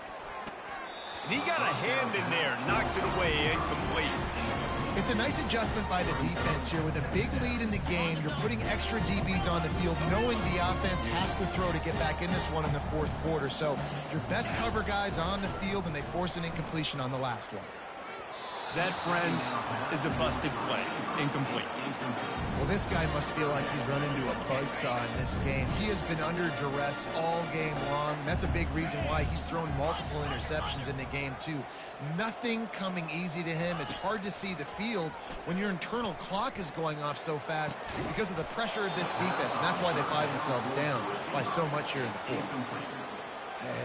And he got a hand in there, knocks it away, incomplete. It's a nice adjustment by the defense here. With a big lead in the game, you're putting extra DBs on the field, knowing the offense has to throw to get back in this one in the fourth quarter. So your best cover guys on the field, and they force an incompletion on the last one. That, friends, is a busted play. Incomplete. Well, this guy must feel like he's run into a buzzsaw in this game. He has been under duress all game long. That's a big reason why he's thrown multiple interceptions in the game, too. Nothing coming easy to him. It's hard to see the field when your internal clock is going off so fast because of the pressure of this defense. And that's why they find themselves down by so much here in the fourth.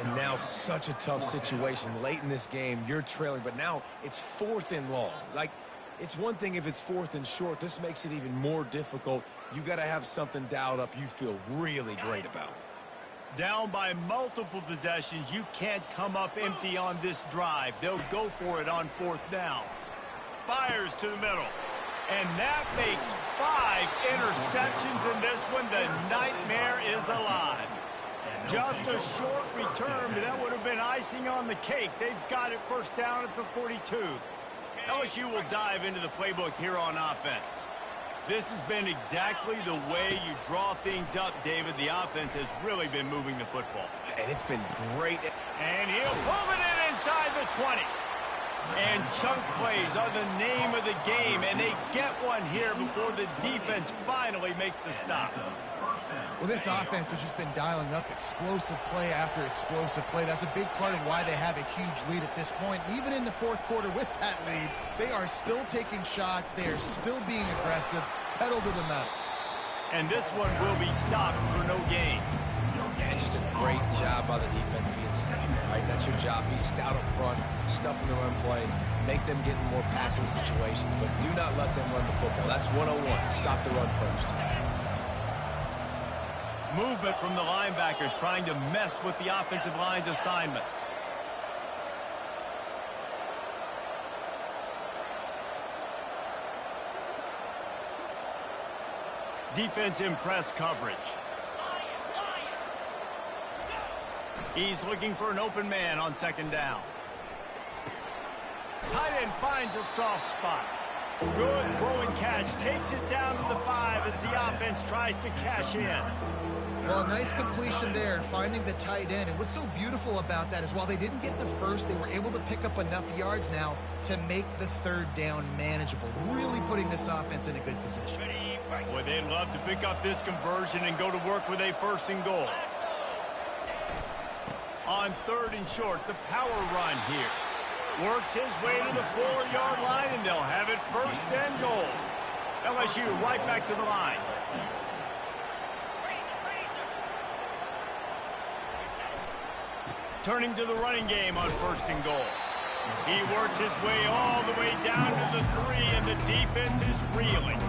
And now such a tough situation. Late in this game, you're trailing, but now it's 4th and long. Like, it's one thing if it's 4th and short. This makes it even more difficult. You got to have something dialed up you feel really great about. Down by multiple possessions, you can't come up empty on this drive. They'll go for it on 4th down. Fires to the middle. And that makes 5 interceptions in this one. The nightmare is alive. Just a short return, but that would have been icing on the cake. They've got it first down at the 42. LSU will dive into the playbook here on offense. This has been exactly the way you draw things up, David. The offense has really been moving the football. And it's been great. And he'll pull it in inside the 20. And chunk plays are the name of the game, and they get one here before the defense finally makes the stop. Well, this offense has just been dialing up explosive play after explosive play. That's a big part of why they have a huge lead at this point. Even in the fourth quarter with that lead, they are still taking shots. They are still being aggressive, pedal to the metal. And this one will be stopped for no gain. And just a great job by the defense being stout, right? That's your job. Be stout up front, stuff in the run play, make them get in more passing situations, but do not let them run the football. That's 101. Stop the run first. Movement from the linebackers trying to mess with the offensive line's assignments. Defense in press coverage. He's looking for an open man on second down. Tight end finds a soft spot. Good throw and catch. Takes it down to the 5 as the offense tries to cash in. Well, nice completion there, finding the tight end. And what's so beautiful about that is while they didn't get the first, they were able to pick up enough yards now to make the third down manageable, really putting this offense in a good position. Boy, they'd love to pick up this conversion and go to work with a first and goal. On third and short, the power run here. Works his way to the 4-yard line, and they'll have it first and goal. LSU right back to the line. Turning to the running game on first and goal. He works his way all the way down to the 3, and the defense is reeling.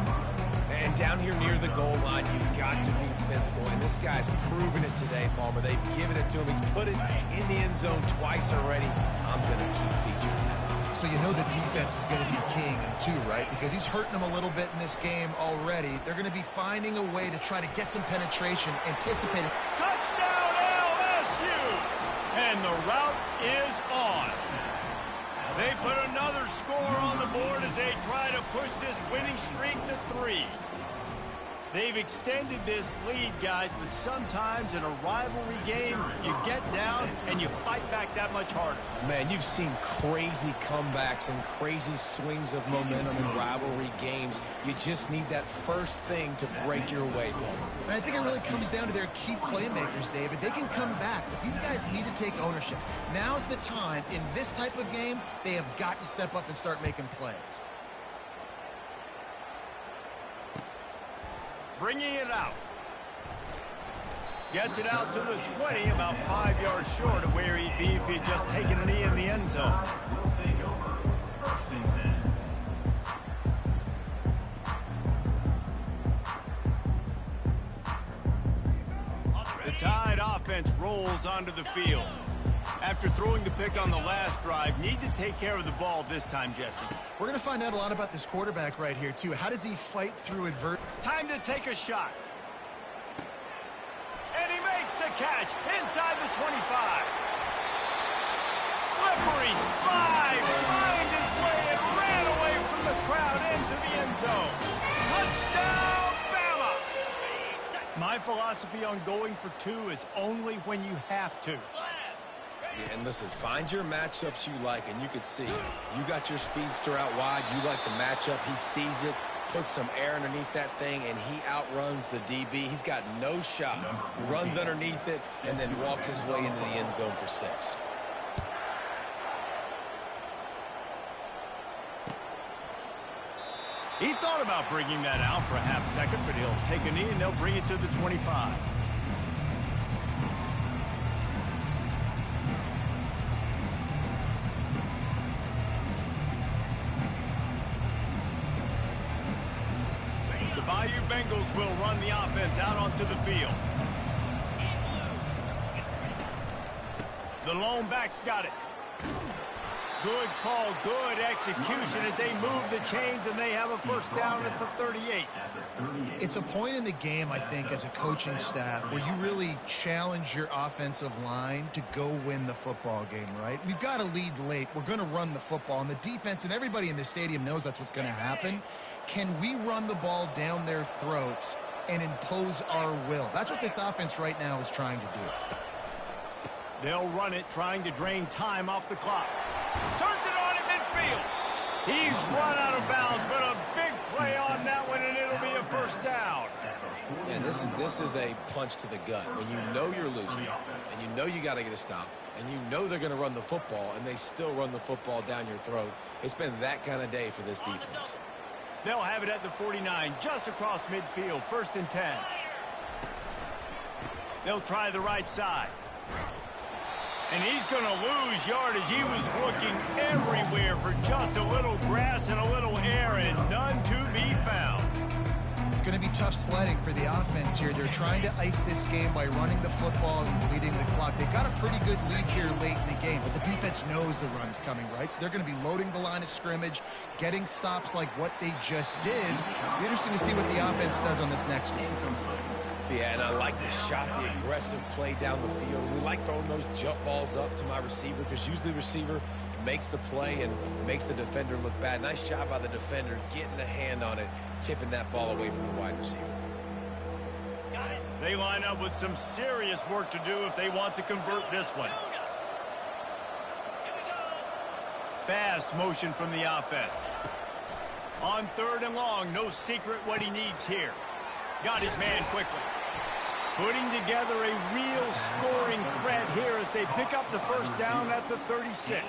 And down here near the goal line, you've got to be physical. And this guy's proven it today, Palmer. They've given it to him. He's put it in the end zone twice already. I'm going to keep featuring that. So you know the defense is going to be king too, right? Because he's hurting them a little bit in this game already. They're going to be finding a way to try to get some penetration, anticipating. Touchdown, LSU! And the route is on. They put another score on the board as they try to push this winning streak to 3. They've extended this lead, guys, but sometimes in a rivalry game, you get down and you fight back that much harder. Man, you've seen crazy comebacks and crazy swings of momentum in rivalry games. You just need that first thing to break your way, Palmer. And I think it really comes down to their key playmakers, David. They can come back, but these guys need to take ownership. Now's the time. In this type of game, they have got to step up and start making plays. Bringing it out. Gets it out to the 20, about 5 yards short of where he'd be if he'd just taken a knee in the end zone. Will take over. First and 10. The Tide offense rolls onto the field. After throwing the pick on the last drive, need to take care of the ball this time, Jesse. We're going to find out a lot about this quarterback right here, too. How does he fight through adversity? Time to take a shot. And he makes the catch inside the 25. Slippery slide, climbed his way and ran away from the crowd into the end zone. Touchdown, Bama! My philosophy on going for 2 is only when you have to. Yeah, and listen, find your matchups you like, and you can see you got your speedster out wide. You like the matchup. He sees it, puts some air underneath that thing, and he outruns the DB. He's got no shot. Runs underneath it, and then walks his way into the end zone for 6. He thought about bringing that out for a half second, but he'll take a knee and they'll bring it to the 25. The Bayou Bengals will run the offense out onto the field. The lone back's got it. Good call, good execution as they move the chains, and they have a first down at the 38. It's a point in the game, I think, as a coaching staff where you really challenge your offensive line to go win the football game, right? We've got to lead late. We're going to run the football, and the defense and everybody in the stadium knows that's what's going to happen. Can we run the ball down their throats and impose our will? That's what this offense right now is trying to do. They'll run it, trying to drain time off the clock. Turns it on at midfield. He's run out of bounds, but a big play on that one, and it'll be a first down. And this is a punch to the gut. When you know you're losing, and you know you got to get a stop, and you know they're going to run the football, and they still run the football down your throat. It's been that kind of day for this defense. They'll have it at the 49, just across midfield, 1st and 10. They'll try the right side. And he's going to lose yardage. He was looking everywhere for just a little grass and a little air, and none to be found. It's going to be tough sledding for the offense here. They're trying to ice this game by running the football and bleeding the clock. They've got a pretty good lead here late in the game, but the defense knows the run's coming, right? So they're going to be loading the line of scrimmage, getting stops like what they just did. It'll be interesting to see what the offense does on this next one. Yeah, and I like the shot, the aggressive play down the field. We like throwing those jump balls up to my receiver because usually the receiver makes the play and makes the defender look bad. Nice job by the defender getting a hand on it, tipping that ball away from the wide receiver. They line up with some serious work to do if they want to convert this one. Fast motion from the offense. On 3rd and long, no secret what he needs here. Got his man quickly. Putting together a real scoring threat here as they pick up the first down at the 36.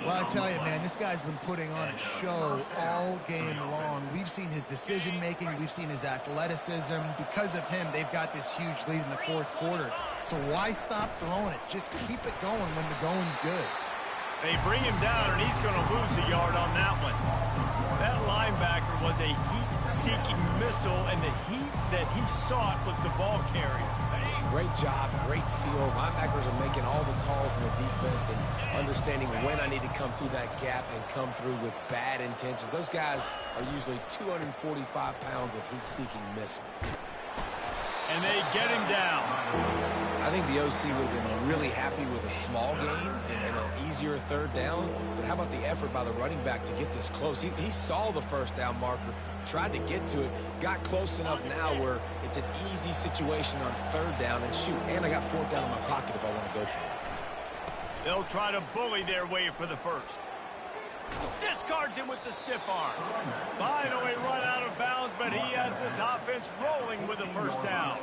Well, I tell you, man, this guy's been putting on a show all game long. We've seen his decision-making. We've seen his athleticism. Because of him, they've got this huge lead in the 4th quarter. So why stop throwing it? Just keep it going when the going's good. They bring him down, and he's going to lose a yard on that one. That linebacker was a heat-seeking missile, and the heat that he sought was the ball carrier. Great job, great feel. Linebackers are making all the calls in the defense and understanding when I need to come through that gap and come through with bad intentions. Those guys are usually 245 pounds of heat-seeking missile. And they get him down. I think the OC would have been really happy with a small gain and an easier 3rd down. But how about the effort by the running back to get this close? He saw the first down marker, tried to get to it, got close enough now where it's an easy situation on 3rd down and shoot. And I got 4th down in my pocket if I want to go for it. They'll try to bully their way for the first. Discards him with the stiff arm. Finally run out of bounds, but he has this offense rolling with a first down.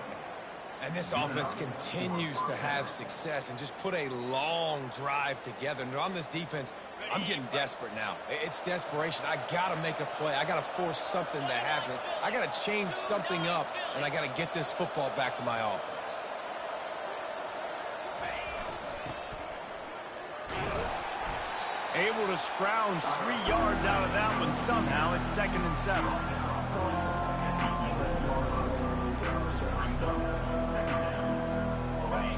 And this offense continues to have success and just put a long drive together. And on this defense, I'm getting desperate now. It's desperation. I got to make a play. I got to force something to happen. I got to change something up, and I got to get this football back to my offense. Able to scrounge 3 yards out of that one somehow. It's 2nd and 7.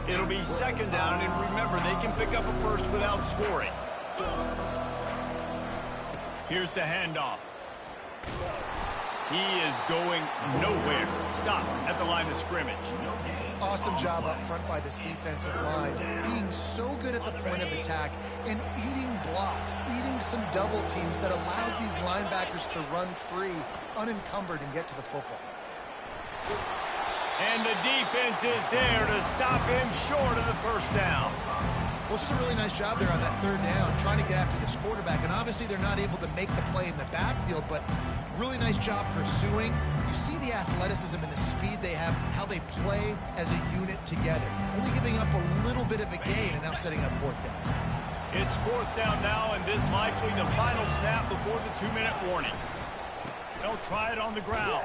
It'll be 2nd down, and remember, they can pick up a first without scoring. Here's the handoff. He is going nowhere. Stop at the line of scrimmage. Awesome job up front by this defensive line, being so good at the point of attack and eating blocks, eating some double teams that allows these linebackers to run free, unencumbered, and get to the football. And the defense is there to stop him short of the first down. Well, just a really nice job there on that 3rd down, trying to get after this quarterback. And obviously they're not able to make the play in the backfield, but really nice job pursuing. You see the athleticism and the speed they have, how they play as a unit together. Only giving up a little bit of a gain and now setting up 4th down. It's 4th down now, and this likely the final snap before the 2-minute warning. They'll try it on the ground.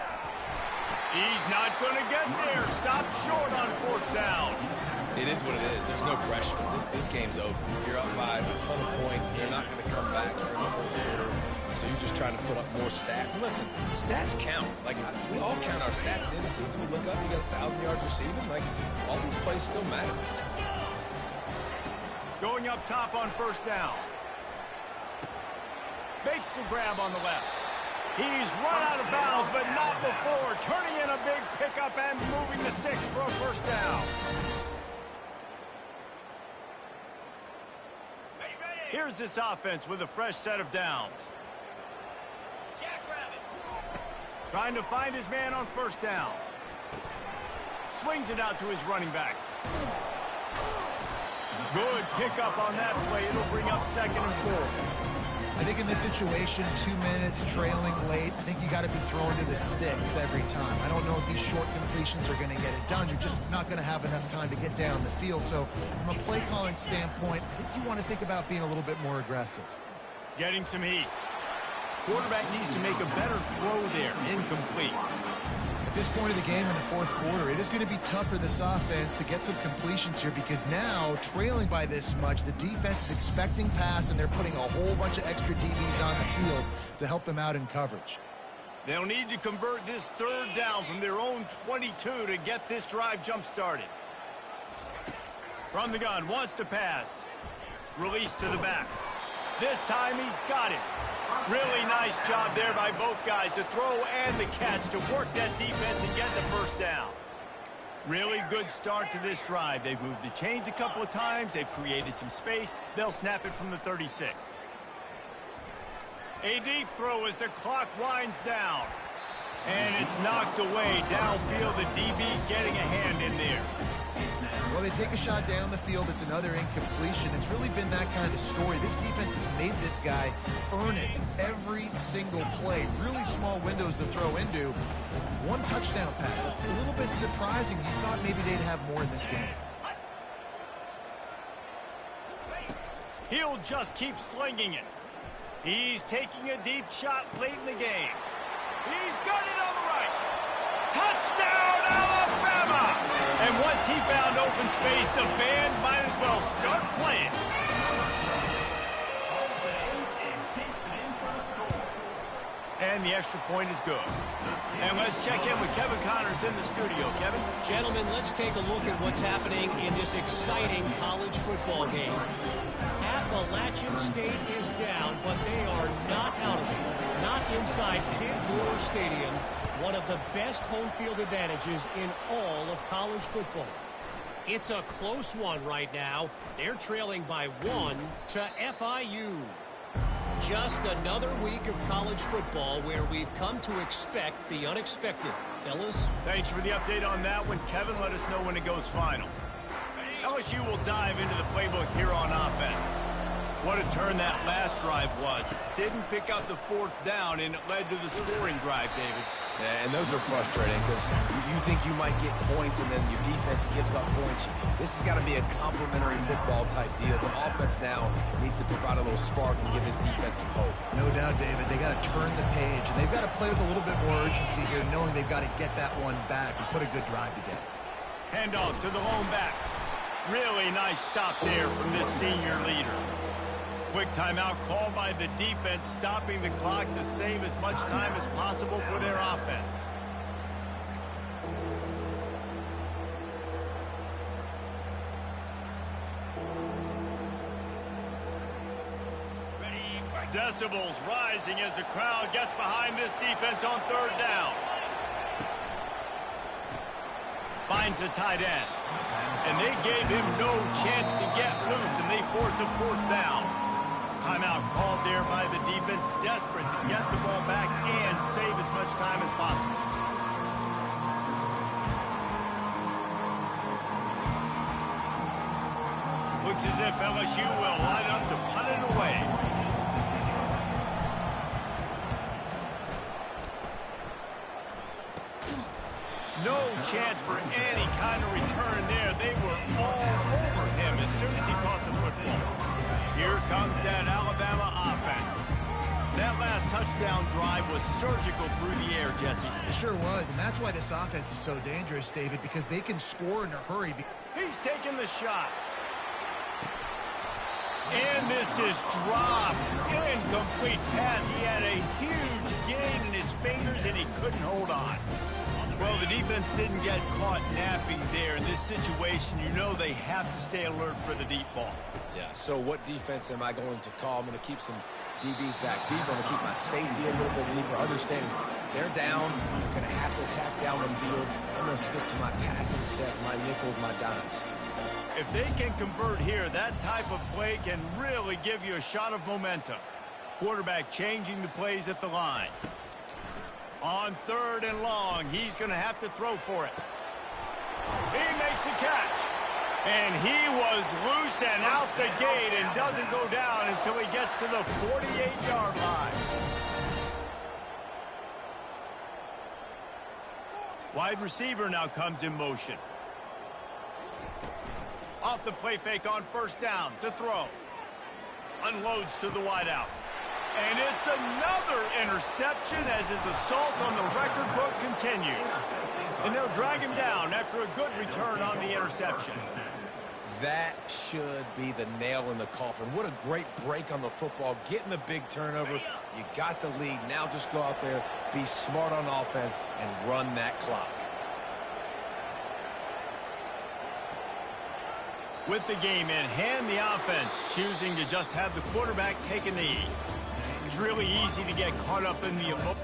He's not going to get there. Stop short on 4th down. It is what it is. There's no pressure. This game's over. You're up by a ton of points. They're not going to come back here in the 4th quarter. So you're just trying to put up more stats. And listen, stats count. Like, we all count our stats at the end of the season. We look up, you got 1,000 yards receiving. Like, all these plays still matter. Going up top on 1st down. Makes the grab on the left. He's run out of bounds, but not before. Turning in a big pickup and moving the sticks for a first down. Here's this offense with a fresh set of downs. Trying to find his man on first down. Swings it out to his running back. Good pickup on that play. It'll bring up 2nd and 4. I think in this situation, 2 minutes, trailing late, I think you got to be throwing to the sticks every time. I don't know if these short completions are going to get it done. You're just not going to have enough time to get down the field. So from a play calling standpoint, I think you want to think about being a little bit more aggressive. Getting some heat. Quarterback needs to make a better throw there. Incomplete. At this point of the game in the 4th quarter, it is going to be tough for this offense to get some completions here because now, trailing by this much, the defense is expecting pass, and they're putting a whole bunch of extra DBs on the field to help them out in coverage. They'll need to convert this 3rd down from their own 22 to get this drive jump-started. From the gun, wants to pass. Release to the back. This time he's got it. Really nice job there by both guys to throw and the catch to work that defense and get the first down. Really good start to this drive. They've moved the chains a couple of times. They've created some space. They'll snap it from the 36. A deep throw as the clock winds down. And it's knocked away downfield. The DB getting a hand in there. Well, they take a shot down the field. It's another incompletion. It's really been that kind of story. This defense has made this guy earn it every single play. Really small windows to throw into. 1 touchdown pass. That's a little bit surprising. You thought maybe they'd have more in this game. He'll just keep slinging it. He's taking a deep shot late in the game. He's got it on the right. Touchdown, Alabama! And once he found open space, the band might as well start playing. And the extra point is good. And let's check in with Kevin Connors in the studio. Kevin? Gentlemen, let's take a look at what's happening in this exciting college football game. Appalachian State is down, but they are not out of it. Not inside Big Blue Stadium, one of the best home field advantages in all of college football. It's a close one right now. They're trailing by 1 to FIU. Just another week of college football where we've come to expect the unexpected. Fellas? Thanks for the update on that one, Kevin. Let us know when it goes final. LSU will dive into the playbook here on offense. What a turn that last drive was. Didn't pick up the 4th down, and it led to the scoring drive, David. Yeah, and those are frustrating because you think you might get points and then your defense gives up points. This has got to be a complementary football type deal. The offense now needs to provide a little spark and give this defense some hope. No doubt, David. They got to turn the page, and they've got to play with a little bit more urgency here, knowing they've got to get that one back and put a good drive together. Handoff to the lone back. Really nice stop there from this senior leader. Quick timeout called by the defense, stopping the clock to save as much time as possible for their offense. Decibels rising as the crowd gets behind this defense on 3rd down. Finds the tight end. And they gave him no chance to get loose, and they force a 4th down. Timeout called there by the defense, desperate to get the ball back and save as much time as possible. Looks as if LSU will line up to punt it away. No chance for any kind of return there. They were all over him as soon as he caught the football. Here comes that Alabama offense. That last touchdown drive was surgical through the air, Jesse. It sure was, and that's why this offense is so dangerous, David, because they can score in a hurry. He's taking the shot. And this is dropped. Incomplete pass. He had a huge gain in his fingers, and he couldn't hold on. Well, the defense didn't get caught napping there, and this situation, you know they have to stay alert for the deep ball. Yeah, so what defense am I going to call? I'm going to keep some DBs back deeper. I'm going to keep my safety a little bit deeper, understanding they're down. They're going to have to attack down the field. I'm going to stick to my passing sets, my nickels, my dimes. If they can convert here, that type of play can really give you a shot of momentum. Quarterback changing the plays at the line. On 3rd and long, he's going to have to throw for it. He makes the catch. And he was loose and out the gate and doesn't go down until he gets to the 48-yard line. Wide receiver now comes in motion. Off the play fake on 1st down to throw. Unloads to the wideout. And it's another interception as his assault on the record book continues. And they'll drag him down after a good return on the interception. That should be the nail in the coffin. What a great break on the football. Getting the big turnover. You got the lead. Now just go out there, be smart on offense, and run that clock. With the game in hand, the offense choosing to just have the quarterback take a knee. It's really easy to get caught up in the emotion.